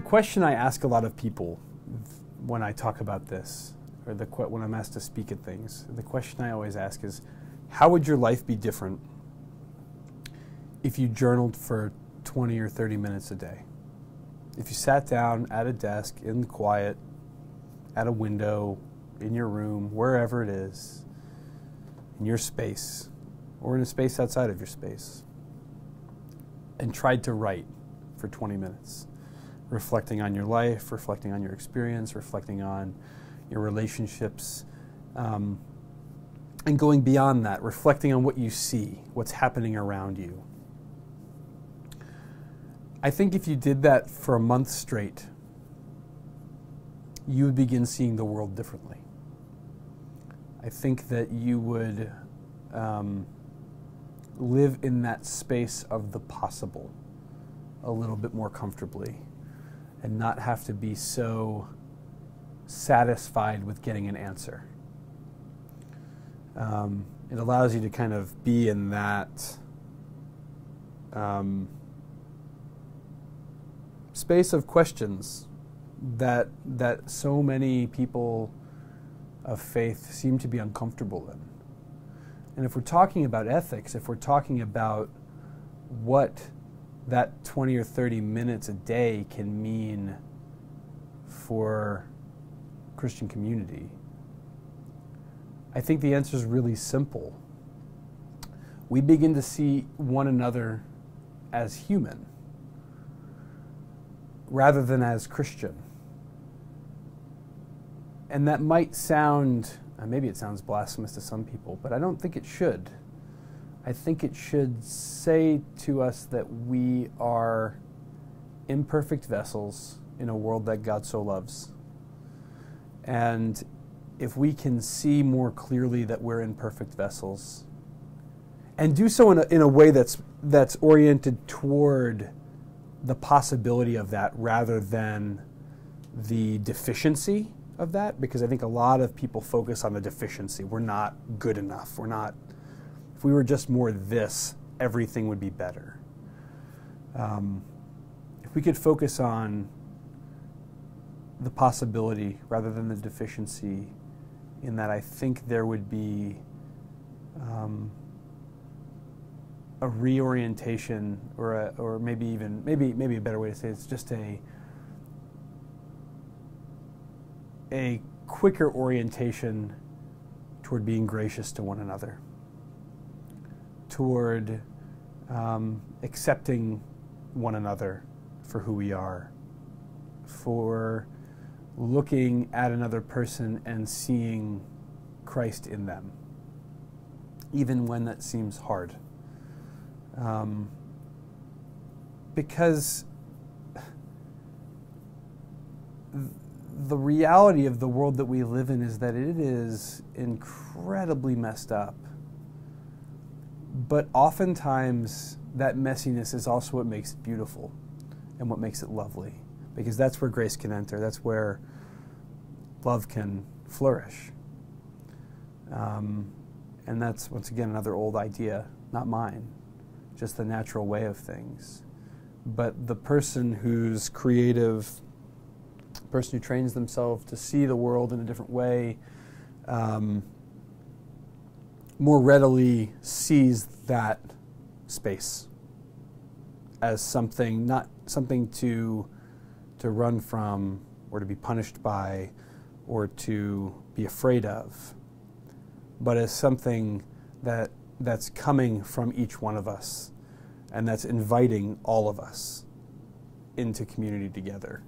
The question I ask a lot of people when I talk about this, or when I'm asked to speak at things, the question I always ask is, how would your life be different if you journaled for 20 or 30 minutes a day? If you sat down at a desk, in quiet, at a window, in your room, wherever it is, in your space, or in a space outside of your space, and tried to write for 20 minutes, reflecting on your life, reflecting on your experience, reflecting on your relationships, and going beyond that, reflecting on what you see, what's happening around you. I think if you did that for a month straight, you would begin seeing the world differently. I think that you would live in that space of the possible a little bit more comfortably and not have to be so satisfied with getting an answer. It allows you to kind of be in that space of questions that so many people of faith seem to be uncomfortable in. And if we're talking about ethics, if we're talking about what that 20 or 30 minutes a day can mean for Christian community, I think the answer is really simple. We begin to see one another as human rather than as Christian. And that might sound, maybe it sounds blasphemous to some people, but I don't think it should. I think it should say to us that we are imperfect vessels in a world that God so loves. And if we can see more clearly that we're imperfect vessels, and do so in a way that's oriented toward the possibility of that rather than the deficiency of that, because I think a lot of people focus on the deficiency. We're not good enough. If we were just more this, everything would be better. If we could focus on the possibility rather than the deficiency, in that I think there would be a reorientation, or maybe a better way to say it's just a quicker orientation toward being gracious to one another, toward accepting one another for who we are, for looking at another person and seeing Christ in them, even when that seems hard. Because the reality of the world that we live in is that it is incredibly messed up. But oftentimes, that messiness is also what makes it beautiful and what makes it lovely. Because that's where grace can enter. That's where love can flourish. And that's, once again, another old idea, not mine, just the natural way of things. But the person who's creative, the person who trains themselves to see the world in a different way, more readily sees that space as something, not something to run from or to be punished by or to be afraid of, but as something that's coming from each one of us and that's inviting all of us into community together.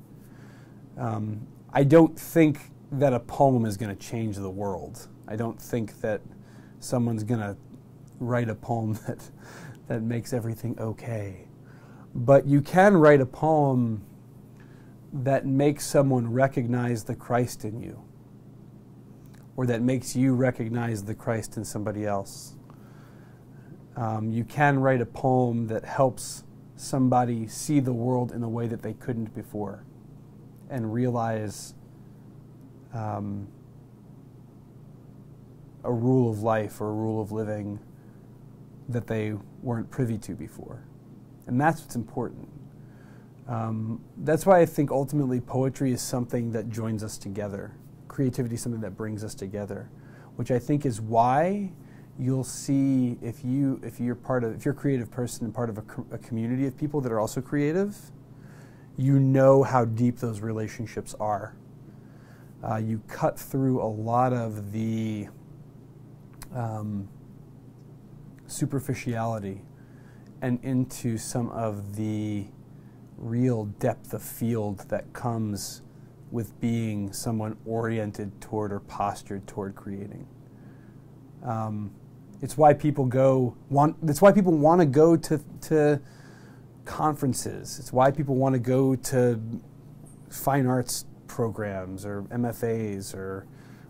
I don't think that a poem is going to change the world. I don't think that someone's going to write a poem that makes everything okay. But you can write a poem that makes someone recognize the Christ in you, or that makes you recognize the Christ in somebody else. You can write a poem that helps somebody see the world in a way that they couldn't before, and realize a rule of life or a rule of living that they weren't privy to before. And that's what's important. That's why I think ultimately poetry is something that joins us together. Creativity is something that brings us together, which I think is why you'll see if you're a creative person and part of a community of people that are also creative, you know how deep those relationships are. You cut through a lot of the superficiality and into some of the real depth of field that comes with being someone oriented toward or postured toward creating. It's why people want to go to conferences. It's why people want to go to fine arts programs or MFAs or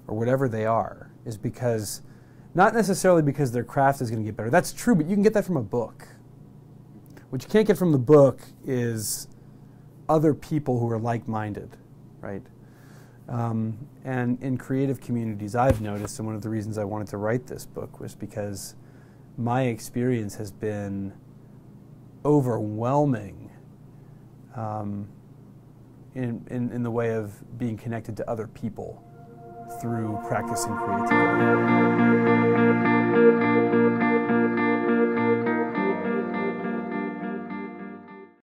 whatever they are, is because, not necessarily because their craft is going to get better. That's true, but you can get that from a book. What you can't get from the book is other people who are like-minded, right? And in creative communities, I've noticed, and one of the reasons I wanted to write this book was because my experience has been overwhelming in the way of being connected to other people through practicing creativity.